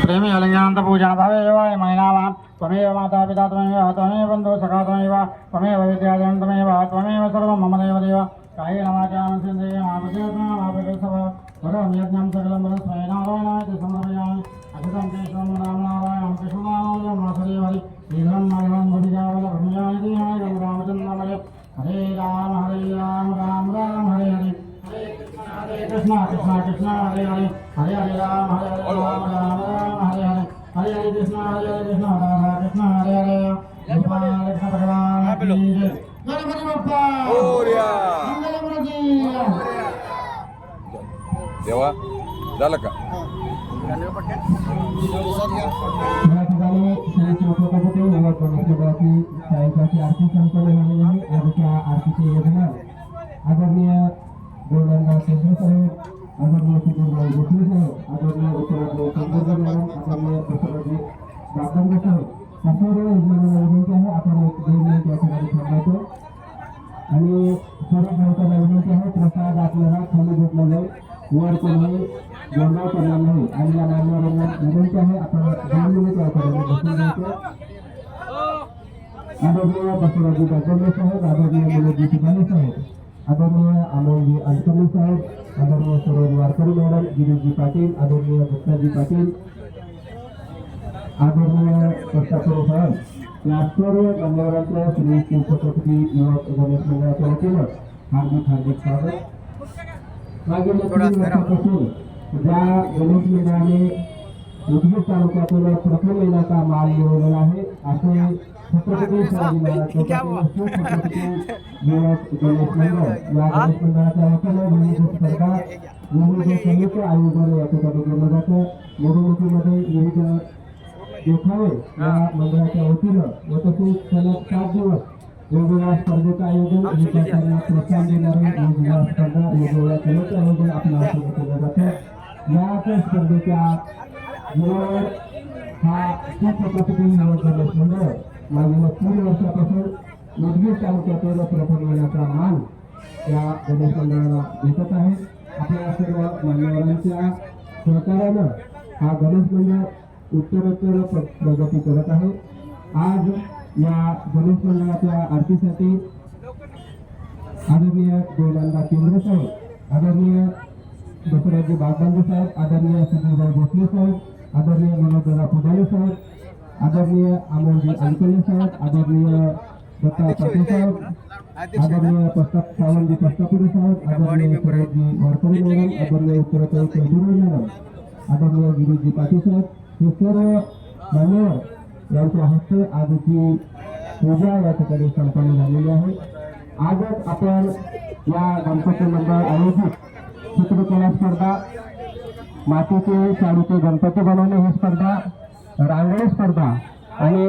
प्रेमी अलिंगानंद पूजन भवेव महिलावान् त्वमेव माता पिता त्वमेव बन्धु सखा त्वमेव विद्याजनं त्वमेव सर्वं मम देव देव कायेन वाचा मनसेन्द्रियेण आपदेशः वरं यज्ञं सकलं वरस्मै नारायणाय समर्पयामि अभितं केशवं रामनारायणं कृष्णनारायणं वासुदेवरि श्रीधरं नारायणं बुद्धिजावल ब्रह्मजाय रामचन्द्रमय हरे राम राम राम हरे हरे हरे कृष्ण कृष्ण कृष्ण हरे हरे हरे हरे राम राम राम हरे हरे हरे हरे कृष्ण राधा कृष्ण हरे हरे गोपाल कृष्ण भगवान की जय गणपति बप्पा मोरया मंगलमूर्ती देवा झालं का या ठिकाणी श्री छत्रपती नवकर्णकी सायंकाळची आरती संपन्न झालेली आहे. आजच्या आरतीचे यजमान आदरणीय गोल्डनराव केंद्रे साहेब, आदरणीय सुधीरभाई गोखले साहेब, आदरणीय उत्तराभाई चंद्रकर मॅडम, आदरणीय बसवराजी बागडंगे साहेब, या सर्व यजमानांना विनंती आहे आपण एक 2 मिनिट या ठिकाणी थांबायचं आणि सर्व भाविकांना विनंती आहे प्रसाद आपल्याला खाली घेतला जाईल, वर कोणी गोंधळ करणार नाही आणि या मान्यवरांना विनंती आहे आपण 2 मिनिट या ठिकाणी बसून घ्यायचं. आदरणीय बसवराजी बागडंगे साहेब, आदरणीय मुलगी सुधाने साहेब, आदरणीय अमोलजी अंतर्ली साहेब, आदरणीय सरोज वारकरी मॅडम, गिरीशजी पाटील, आदरणीय गुप्ताजी पाटील, आदरणीय प्रशासक साहेब या सर्व मान्यवरांच्या श्री छत्रपती युवक गणेश मंडळाच्या वतीनं हार्दिक स्वागत. मागील 3 वर्षापासून ज्या गणेश मंडळाने उदगीर तालुक्यातील प्रथम इलाका माल मिळवलेला आहे असे छत्रपती शिवाजी महाराज छत्रपती युवक गणेश मंडळ या गणेश मंडळाच्या वतीनं विविध स्पर्धा विविध संयुक्त आयोजन या ठिकाणी केलं जातं. मिरवणुकीमध्ये विविध देखावे या मंडळाच्या वतीनं व तसेच सलग 7 दिवस वेगवेगळ्या स्पर्धेचं आयोजन, विद्यार्थ्यांना प्रोत्साहन देणारे वेगवेगळ्या स्पर्धा, वेगवेगळ्या कलेचं आयोजन आपल्या वतीनं केलं जातं. याच स्पर्धेच्या जीवावर हा श्री छत्रपती युवक गणेश मंडळ मागील 3 वर्षापासून उदगीर तालुक्यातील प्रथम येण्याचा मान या गणेश मंडळाला भेटत आहे. आपल्या सर्व मान्यवरांच्या सहकार्यानं हा गणेश मंडळ उत्तरोत्तर प्रगती करत आहे. आज या गणेश मंडळाच्या आरतीसाठी आदरणीय गोलंदा केंद्रे साहेब, आदरणीय बसवराजी बागडंगे साहेब, आदरणीय सुधीरभाई गोखले साहेब, आदरणीय मनोजदादा पुजारी साहेब, आदरणीय अमोलजी अंतर्ली साहेब, आदरणीय दत्ता पाटील साहेब, आदरणीय सावंतजी पस्तापुरी साहेब, आदरणीय सरोजजी वारकरी मॅडम, आदरणीय उत्तराताई चौधरी मॅडम, आदरणीय गिरीशजी पाटील साहेब हे सर्व मान्यवर यांच्या हस्ते आजची पूजा या ठिकाणी संपन्न झालेली आहे. आजच आपण या गणपती मंडळ आयोजित चित्रकला स्पर्धा, मातीचे शाडूचे गणपती बनवणे ही स्पर्धा, रांगोळी स्पर्धा आणि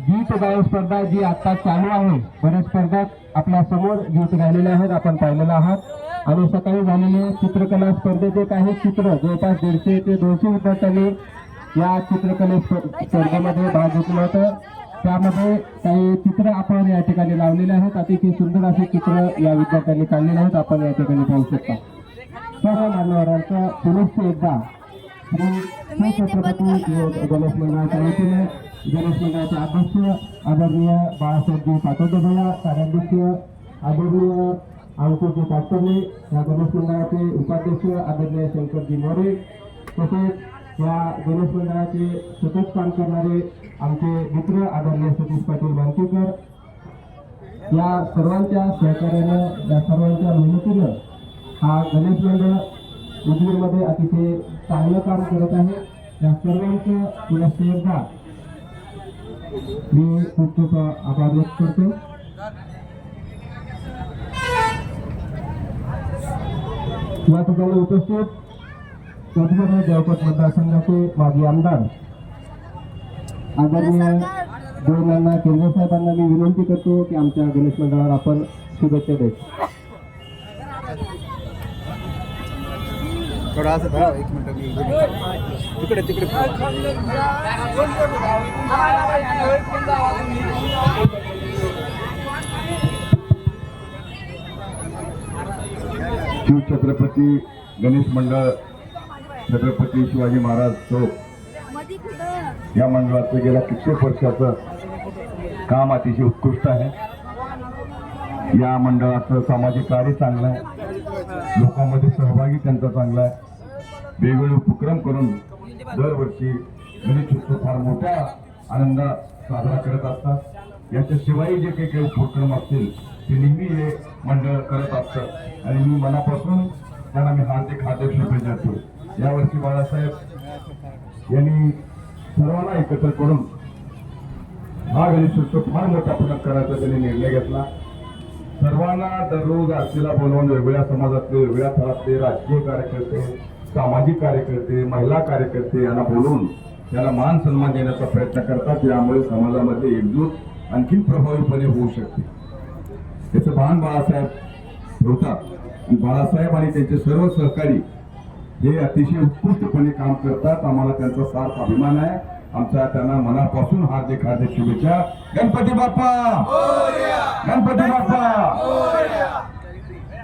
गीत गायन स्पर्धा जी आता चालू आहे. बरेच स्पर्धक आपल्या समोर गीत गायलेले आहेत, आपण पाहिलेलं आहात. आणि सकाळी झालेले चित्रकला स्पर्धेचे काही चित्र जवळपास 150 ते 200 विद्यार्थ्यांनी या चित्रकले स्पर्धेमध्ये भाग घेतला होता. त्यामध्ये काही चित्र आपण या ठिकाणी लावलेले आहेत. अतिशय सुंदर असे चित्र या विद्यार्थ्यांनी काढलेले आहेत, आपण या ठिकाणी पाहू शकता. सर्व मान्यवरांचं पुनश्च एकदा श्री छत्रपती गणेश मंडळाच्या वतीने गणेश मंडळाचे अध्यक्ष आदरणीय बाळासाहेबजी पाटोदेभया, कार्याध्यक्ष आदरणीय अंकुशजी काटकर्णे, या गणेश मंडळाचे उपाध्यक्ष आदरणीय शंकरजी मोरे, तसेच या गणेश मंडळाचे सतत काम करणारे आमचे मित्र आदरणीय सतीश पाटील बांकेकर, या सर्वांच्या सहकार्यानं, या सर्वांच्या मेहनतीनं हा गणेश मंडळ उदगीरमध्ये अतिशय चांगलं काम करत आहे. या सर्वांचं पुनश्च एकदा मी खूप खूप आभार व्यक्त करतो. या ठिकाणी उपस्थित उदगीर जळकोट मतदारसंघाचे माजी आमदार आदरणीय गोलंदा केंद्रे साहेबांना मी विनंती करतो की आमच्या गणेश मंडळाला आपण शुभेच्छा द्यायची. थोडा असं धरा, 1 मिनिट मी तिकडे तिकडे शिव छत्रपती गणेश मंडळ छत्रपती शिवाजी महाराज चौक या मंडळाचं गेल्या कित्येक वर्षाचं काम अतिशय उत्कृष्ट आहे. या मंडळाचं सामाजिक कार्य चांगलं आहे, लोकांमध्ये सहभागी त्यांचा चांगला आहे. वेगवेगळे उपक्रम करून दरवर्षी गणेशोत्सव फार मोठ्या आनंदात साजरा करत असतात. याच्याशिवाय जे काही उपक्रम असतील ते नेहमी हे मंडळ करत असतं आणि मी मनापासून त्यांना मी हार्दिक शुभेच्छा देतो. यावर्षी बाळासाहेब यांनी सर्वांना एकत्र करून हा गणेशोत्सव फार मोठ्या प्रमाणात करायचा त्यांनी निर्णय घेतला. सर्वांना दररोज आरतीला बोलवून वेगवेगळ्या समाजातले, वेगवेगळ्या थरातले राजकीय कार्यकर्ते, सामाजिक कार्यकर्ते, महिला कार्यकर्ते यांना बोलवून त्यांना मान सन्मान देण्याचा प्रयत्न करतात. यामुळे समाजामध्ये एकजूट आणखी प्रभावीपणे होऊ शकते. याचं भान बाळासाहेब ठेवतात. बाळासाहेब आणि त्यांचे सर्व सहकारी हे अतिशय उत्कृष्टपणे काम करतात. आम्हाला त्यांचा सार्थ अभिमान आहे. आमचा त्यांना मनापासून हार्दिक शुभेच्छा. गणपती बाप्पा, गणपती बाप्पा.